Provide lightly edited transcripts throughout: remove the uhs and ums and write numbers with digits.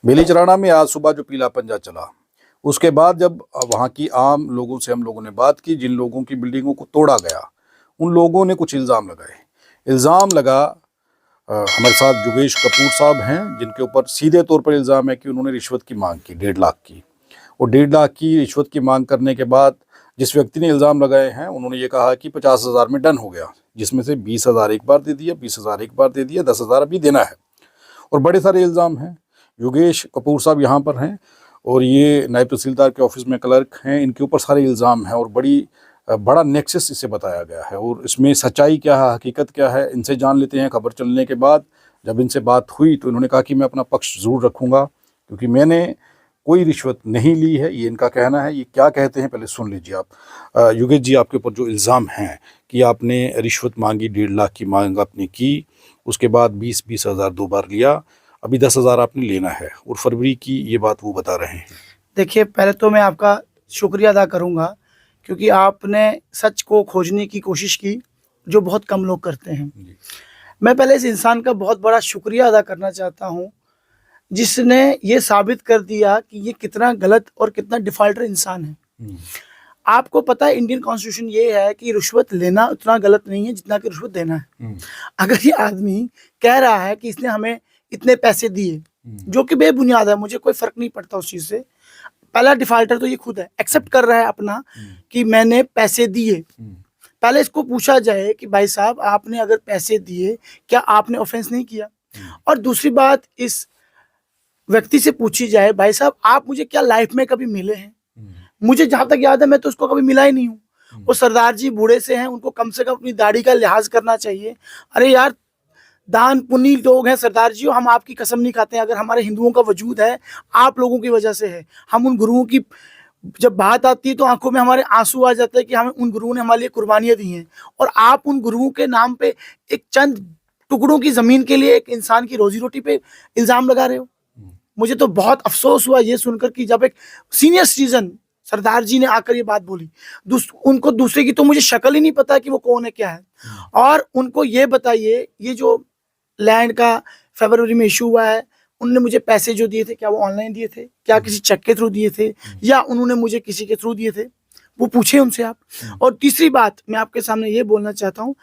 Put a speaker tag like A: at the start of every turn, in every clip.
A: बेलीचराना में आज सुबह जो पीला पंजा चला, उसके बाद जब वहाँ की आम लोगों से हम लोगों ने बात की, जिन लोगों की बिल्डिंगों को तोड़ा गया, उन लोगों ने कुछ इल्ज़ाम लगाए। इल्ज़ाम लगा, हमारे साथ योगेश कपूर साहब हैं, जिनके ऊपर सीधे तौर पर इल्ज़ाम है कि उन्होंने रिश्वत की मांग की 1.5 लाख की। और 1.5 लाख की रिश्वत की मांग करने के बाद जिस व्यक्ति ने इल्ज़ाम लगाए हैं, उन्होंने ये कहा कि 50,000 में डन हो गया, जिसमें से 20,000 एक बार दे दिया, 20,000 एक बार दे दिया, 10,000 अभी देना है। और बड़े सारे इल्ज़ाम हैं। योगेश कपूर साहब यहाँ पर हैं और ये नायब तहसीलदार के ऑफिस में क्लर्क हैं, इनके ऊपर सारे इल्ज़ाम हैं और बड़ा नेक्सस इसे बताया गया है। और इसमें सच्चाई क्या है, हकीकत क्या है, इनसे जान लेते हैं। खबर चलने के बाद जब इनसे बात हुई तो इन्होंने कहा कि मैं अपना पक्ष ज़रूर रखूँगा, क्योंकि मैंने कोई रिश्वत नहीं ली है, ये इनका कहना है। ये क्या कहते हैं पहले सुन लीजिए आप। योगेश जी, आपके ऊपर जो इल्ज़ाम हैं कि आपने रिश्वत मांगी, 1.5 लाख की मांग आपने की, उसके बाद 20-20 हज़ार 2 बार लिया, अभी 10,000 आपने लेना है, और फरवरी की ये बात वो बता रहे हैं।
B: देखिए, पहले तो मैं आपका शुक्रिया अदा करूंगा, क्योंकि आपने सच को खोजने की कोशिश की, जो बहुत कम लोग करते हैं। मैं पहले इस इंसान का बहुत बड़ा शुक्रिया अदा करना चाहता हूं, जिसने ये साबित कर दिया कि ये कितना गलत और कितना डिफाल्टर इंसान है। आपको पता है, इंडियन कॉन्स्टिट्यूशन ये है कि रिश्वत लेना उतना गलत नहीं है जितना कि रिश्वत देना है। अगर ये आदमी कह रहा है कि इसने हमें इतने पैसे दिए, जो कि बेबुनियाद है, मुझे कोई फर्क नहीं पड़ता उस चीज से। पहला डिफाल्टर तो ये खुद है, एक्सेप्ट कर रहा है अपना कि मैंने पैसे दिए। पहले इसको पूछा जाए कि भाई साहब, आपने अगर पैसे दिए, क्या आपने ऑफेंस नहीं किया? और दूसरी बात, इस व्यक्ति से पूछी जाए, भाई साहब, आप मुझे क्या लाइफ में कभी मिले हैं? मुझे जहां तक याद है, मैं तो उसको कभी मिला ही नहीं हूँ। वो सरदार जी बूढ़े से हैं, उनको कम से कम अपनी दाढ़ी का लिहाज करना चाहिए। अरे यार, दान पुण्य लोग हैं सरदार जी, हम आपकी कसम नहीं खाते हैं। अगर हमारे हिंदुओं का वजूद है, आप लोगों की वजह से है। हम उन गुरुओं की जब बात आती है तो आंखों में हमारे आंसू आ जाते हैं कि हमें उन गुरुओं ने हमारे लिए कुर्बानियां दी हैं, और आप उन गुरुओं के नाम पे एक चंद टुकड़ों की जमीन के लिए एक इंसान की रोजी रोटी पे इल्जाम लगा रहे हो। मुझे तो बहुत अफसोस हुआ ये सुनकर कि जब एक सीनियर सिटीजन सरदार जी ने आकर ये बात बोली, उनको दूसरे की तो मुझे शक्ल ही नहीं पता कि वो कौन है, क्या है। और उनको ये बताइए, ये जो लैंड का फरवरी में इशू हुआ है, उनने मुझे पैसे जो दिए थे, क्या वो ऑनलाइन दिए थे, क्या किसी चेक के थ्रू दिए थे, या उन्होंने मुझे किसी के थ्रू दिए थे? वो पूछे उनसे आप। और तीसरी बात मैं आपके सामने ये बोलना चाहता हूँ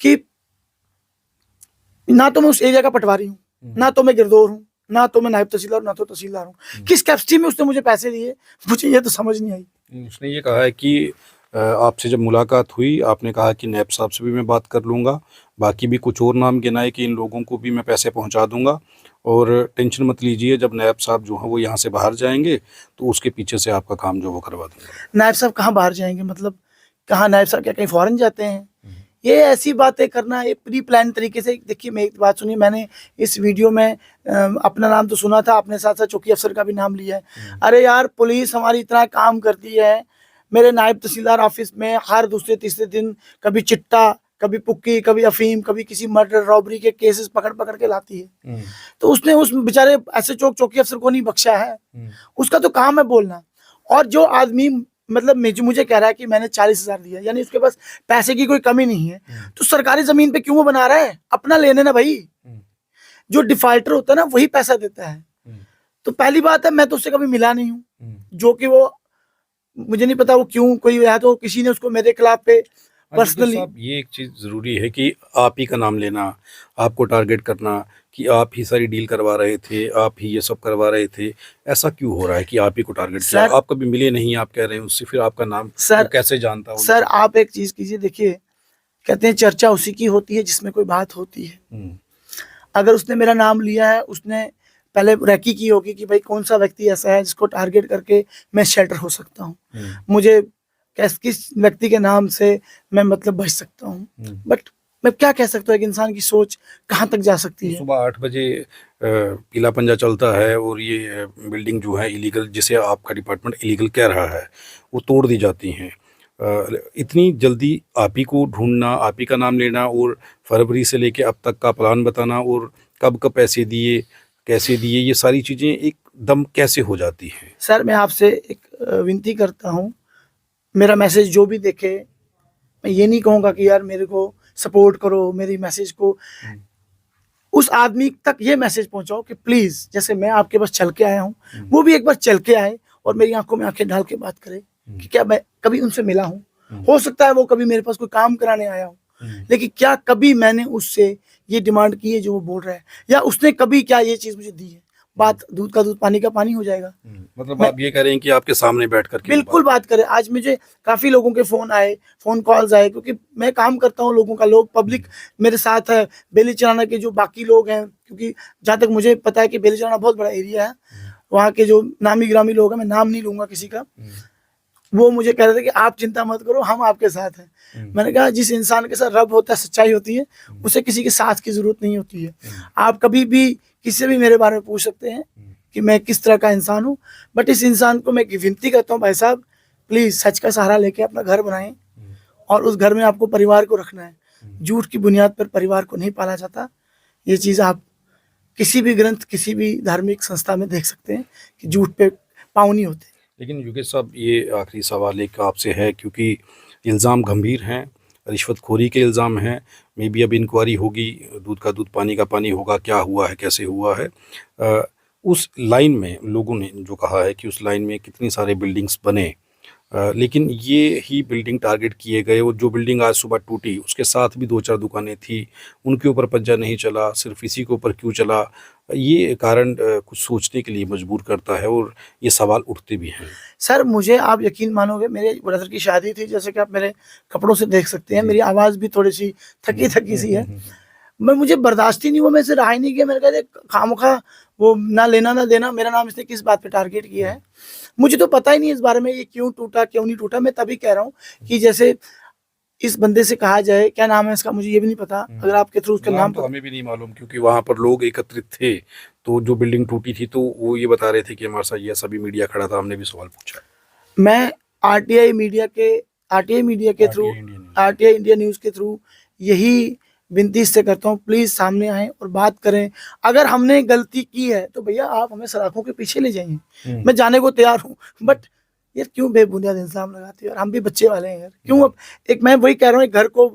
B: कि ना तो मैं उस एरिया का पटवारी हूँ, ना तो मैं गिरदौर हूँ, ना तो मैं नायब तहसीलदार, ना तो तहसीलदार हूँ। किस कैपेसिटी में उसने मुझे पैसे दिए, मुझे ये तो समझ नहीं आई।
A: उसने ये कहा है कि आपसे जब मुलाकात हुई, आपने कहा कि नायब साहब से भी मैं बात कर लूँगा, बाकी भी कुछ और नाम गिनाए कि इन लोगों को भी मैं पैसे पहुँचा दूँगा, और टेंशन मत लीजिए, जब नायब साहब जो हैं वो यहाँ से बाहर जाएंगे तो उसके पीछे से आपका काम जो वो करवा दूँगा।
B: नायब साहब कहाँ बाहर जाएंगे? मतलब कहाँ नायब साहब, क्या कहीं फॉरेन जाते हैं? ये ऐसी बातें करना, ये प्री प्लान तरीके से। देखिए, मैं एक बात सुनिए, मैंने इस वीडियो में अपना नाम तो सुना था, आपने साथ साथ चौकी अफसर का भी नाम लिया है। अरे यार, पुलिस हमारी इतना काम करती है, मेरे नायब तहसीलदार ऑफिस में हर दूसरे तीसरे दिन कभी चिट्टा, कभी पुक्की, कभी अफीम, कभी किसी मर्डर रॉबरी के केसेस पकड़ पकड़ के लाती है। तो उसने उस बेचारे SHO चौकी अफसर को नहीं बख्शा है। उसका तो काम है बोलना। और जो आदमी मतलब मुझे कह रहा है कि मैंने 40,000 दिया, यानी उसके पास पैसे की कोई कमी नहीं है, तो सरकारी जमीन पे क्यों वो बना रहा है? अपना लेने ना भाई। जो डिफाल्टर होता है ना, वही पैसा देता है। तो पहली बात है, मैं तो उससे कभी मिला नहीं हूँ, जो कि वो, मुझे नहीं पता वो क्यों, कोई या तो किसी ने उसको मेरे खिलाफ पे पर्सनली।
A: ये एक चीज़ ज़रूरी है कि आप ही का नाम लेना, आपको टारगेट करना कि आप ही सारी डील करवा रहे थे, आप ही ये सब करवा रहे थे। ऐसा क्यों हो रहा है कि आप ही को टारगेट किया? आप कभी मिले नहीं, आप कह रहे हैं उससे, फिर आपका नाम
B: सर,
A: कैसे जानता?
B: सर, आप एक चीज कीजिए, देखिए, कहते हैं चर्चा उसी की होती है जिसमें कोई बात होती है। अगर उसने मेरा नाम लिया है, उसने पहले रैकी की होगी कि भाई कौन सा व्यक्ति ऐसा है जिसको टारगेट करके मैं शेल्टर हो सकता हूँ, मुझे किस व्यक्ति के नाम से मैं मतलब बच सकता हूँ। बट मैं क्या कह सकता हूँ, एक इंसान की सोच कहाँ तक जा सकती है।
A: सुबह 8 बजे पीला पंजा चलता है और ये बिल्डिंग जो है इलीगल, जिसे आपका डिपार्टमेंट इलीगल कह रहा है, वो तोड़ दी जाती हैं। इतनी जल्दी आप ही को ढूंढना, आप ही का नाम लेना, और फरवरी से लेके अब तक का प्लान बताना, और कब कब पैसे दिए, कैसे दिए, ये सारी चीज़ें एकदम कैसे हो जाती हैं?
B: सर, मैं आपसे एक विनती करता हूँ, मेरा मैसेज जो भी देखे, मैं ये नहीं कहूँगा कि यार मेरे को सपोर्ट करो, मेरी मैसेज को उस आदमी तक ये मैसेज पहुंचाओ कि प्लीज, जैसे मैं आपके पास चल के आया हूँ, वो भी एक बार चल के आए और मेरी आंखों में आंखें डाल के बात करे कि क्या मैं कभी उनसे मिला हूँ। हो सकता है वो कभी मेरे पास कोई काम कराने आया हो, लेकिन क्या कभी मैंने उससे ये डिमांड की है जो वो बोल रहा है, या उसने कभी क्या ये चीज मुझे दी है। बात दूध का दूध पानी का पानी हो जाएगा।
A: मतलब आप ये कह रहे हैं कि आपके सामने बैठ करके
B: बिल्कुल बात करें। आज मुझे काफी लोगों के फोन आए, फोन कॉल्स आए, क्योंकि मैं काम करता हूँ लोगों का, लोग पब्लिक मेरे साथ है। बेली चराना के जो बाकी लोग हैं, क्योंकि जहाँ तक मुझे पता है कि बेली चराना बहुत बड़ा एरिया है, वहाँ के जो नामी ग्रामी लोग हैं, मैं नाम नहीं लूंगा किसी का, वो मुझे कह रहे थे कि आप चिंता मत करो, हम आपके साथ हैं। मैंने कहा जिस इंसान के साथ रब होता है, सच्चाई होती है, उसे किसी के साथ की जरूरत नहीं होती है। आप कभी भी किसी से भी मेरे बारे में पूछ सकते हैं कि मैं किस तरह का इंसान हूँ, बट इस इंसान को मैं विनती करता हूँ, भाई साहब प्लीज सच का सहारा लेके अपना घर बनाएं, और उस घर में आपको परिवार को रखना है। झूठ की बुनियाद पर परिवार को नहीं पाला जाता। ये चीज़ आप किसी भी ग्रंथ, किसी भी धार्मिक संस्था में देख सकते हैं कि झूठ पे पाँव नहीं होते।
A: लेकिन योगेश साहब, ये आखिरी सवाल एक आपसे है, क्योंकि इल्ज़ाम गंभीर हैं, रिश्वतखोरी के इल्ज़ाम हैं। मे बी अब इंक्वायरी होगी, दूध का दूध पानी का पानी होगा, क्या हुआ है, कैसे हुआ है। उस लाइन में लोगों ने जो कहा है कि उस लाइन में कितनी सारे बिल्डिंग्स बने, लेकिन ये ही बिल्डिंग टारगेट किए गए। और जो बिल्डिंग आज सुबह टूटी, उसके साथ भी 2-4 दुकानें थी, उनके ऊपर पंजा नहीं चला, सिर्फ इसी के ऊपर क्यों चला। ये कारण कुछ सोचने के लिए मजबूर करता है, और ये सवाल उठते भी हैं।
B: सर मुझे आप यकीन मानोगे, मेरे ब्रदर की शादी थी, जैसे कि आप मेरे कपड़ों से देख सकते हैं, मेरी आवाज़ भी थोड़ी सी थकी थकी सी है। मुझे बर्दाश्त ही नहीं हुआ, मैं से रहा ही नहीं किया। मैंने कहा खामखा वो ना लेना ना देना, मेरा नाम इसने किस बात पे टारगेट किया है। मुझे तो पता ही नहीं इस बारे में, ये क्यों टूटा क्यों नहीं टूटा। मैं तभी कह रहा हूँ कि जैसे इस बंदे से कहा जाए, क्या नाम है इसका, मुझे ये भी नहीं पता। अगर आपके थ्रू उसका नाम
A: तो हमें भी नहीं मालूम, क्योंकि वहाँ पर लोग एकत्रित थे। तो जो बिल्डिंग टूटी थी, तो वो ये बता रहे थे कि हमारे साथ ये सभी मीडिया खड़ा था, हमने भी सवाल पूछा।
B: मैं आरटीआई मीडिया के थ्रू, आरटीआई इंडिया न्यूज़ के थ्रू यही विनती इससे करता हूँ, प्लीज़ सामने आएँ और बात करें। अगर हमने गलती की है तो भैया आप हमें सलाखों के पीछे ले जाइए, मैं जाने को तैयार हूँ। बट यार क्यों बेबुनियाद इल्ज़ाम लगाते हो यार, हम भी बच्चे वाले हैं यार। क्यों अब एक मैं वही कह रहा हूँ, एक घर को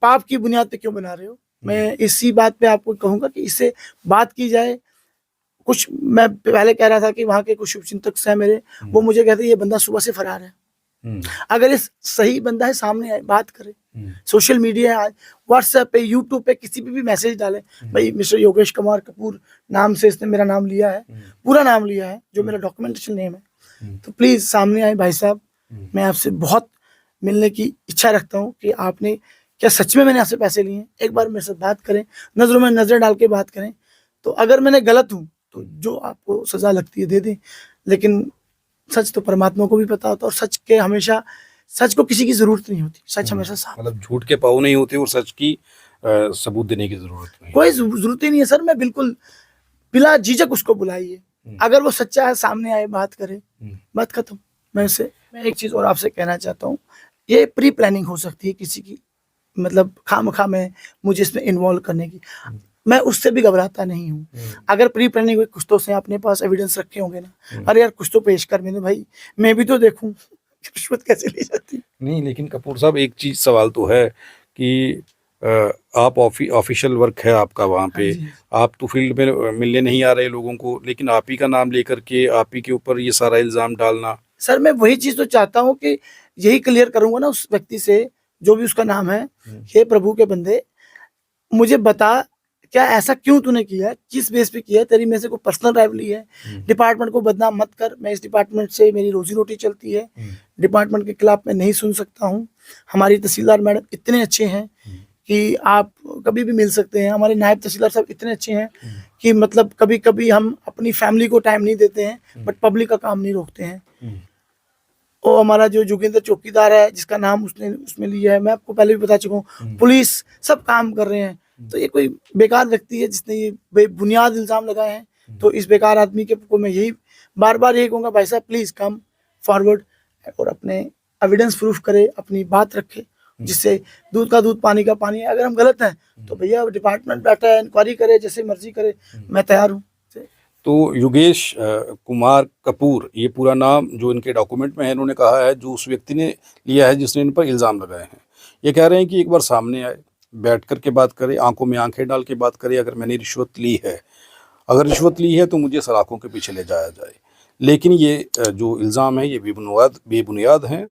B: पाप की बुनियाद पे क्यों बना रहे हो। मैं इसी बात पे आपको कहूँगा कि इससे बात की जाए। कुछ मैं पहले कह रहा था कि वहाँ के कुछ शुभचिंतक हैं मेरे, वो मुझे कहते हैं ये बंदा सुबह से फरार है। अगर ये सही बंदा है, सामने आए, बात करे। सोशल मीडिया है आज, व्हाट्सएप पे, यूट्यूब पे किसी पे भी मैसेज डाले, भाई मिस्टर योगेश कुमार कपूर नाम से इसने मेरा नाम लिया है, पूरा नाम लिया है जो मेरा डॉक्यूमेंटेशन नेम है, तो प्लीज सामने आए भाई साहब। मैं आपसे बहुत मिलने की इच्छा रखता हूँ कि आपने क्या सच में मैंने आपसे पैसे लिए हैं, एक बार मेरे साथ बात करें, नजरों में नजर डाल के बात करें। तो अगर मैंने गलत हूँ तो जो आपको सजा लगती है दे दें, लेकिन सच तो परमात्मा को भी पता होता है, और सच के हमेशा, सच को किसी की जरूरत नहीं होती, सच हमेशा साफ।
A: मतलब झूठ के पाँव नहीं होते, और सच की सबूत देने की जरूरत नहीं।
B: कोई जरूरत ही नहीं है सर, मैं बिल्कुल बिला झिझक उसको बुलाइए, अगर वो सच्चा है सामने आए, बात करे, बात खत्म। मैं एक चीज और आपसे कहना चाहता हूँ, ये प्री प्लानिंग हो सकती है किसी की, मतलब खामखा में मुझे इसमें इन्वॉल्व करने की, मैं उससे भी घबराता नहीं हूँ। अगर प्री प्लानिंग हुई, कुछ तो से अपने पास एविडेंस रखे होंगे ना, अरे यार कुछ तो पेश कर, मैंने भाई मैं भी तो देखूं रिश्वत कैसे ली जाती।
A: नहीं, लेकिन कपूर साहब, एक चीज सवाल तो है कि आप ऑफिशियल वर्क है आपका वहाँ पे, आप तो फील्ड में मिलने नहीं आ रहे लोगों को, लेकिन आप ही का नाम लेकर के आप ही के ऊपर ये सारा इल्जाम डालना।
B: सर मैं वही चीज तो चाहता हूँ कि यही क्लियर करूंगा ना उस व्यक्ति से, जो भी उसका नाम है, हे प्रभु के बंदे मुझे बता, क्या ऐसा क्यों तूने किया है, किस बेस पे किया है, तेरी में से कोई पर्सनल राइवली है, डिपार्टमेंट को बदनाम मत कर। मैं इस डिपार्टमेंट से मेरी रोजी रोटी चलती है, डिपार्टमेंट के खिलाफ मैं नहीं सुन सकता हूँ। हमारी तहसीलदार मैडम इतने अच्छे हैं कि आप कभी भी मिल सकते हैं, हमारे नायब तहसीलदार साहब इतने अच्छे हैं कि मतलब कभी कभी हम अपनी फैमिली को टाइम नहीं देते हैं, बट पब्लिक का काम नहीं रोकते हैं। और हमारा जो जोगिंदर चौकीदार है, जिसका नाम उसने उसमें लिया है, मैं आपको पहले भी बता चुका हूँ, पुलिस सब काम कर रहे हैं। तो ये कोई बेकार व्यक्ति है जिसने ये बेबुनियाद इल्जाम लगाए हैं, तो इस बेकार आदमी के को मैं यही बार बार यही कहूँगा, भाई साहब प्लीज कम फॉरवर्ड और अपने एविडेंस प्रूफ करे, अपनी बात रखे, जिससे दूध का दूध पानी का पानी है। अगर हम गलत हैं तो भैया डिपार्टमेंट बैठा है, इंक्वायरी करे, जैसे मर्जी करे, मैं तैयार हूँ।
A: तो योगेश कुमार कपूर, ये पूरा नाम जो इनके डॉक्यूमेंट में है, इन्होंने कहा है, जो उस व्यक्ति ने लिया है जिसने इन पर इल्ज़ाम लगाए हैं, ये कह रहे हैं कि एक बार सामने आए, बैठ कर के बात करें, आंखों में आंखें डाल के बात करें। अगर मैंने रिश्वत ली है, अगर रिश्वत ली है तो मुझे सलाखों के पीछे ले जाया जाए। लेकिन ये जो इल्ज़ाम है ये बेबुनियाद हैं।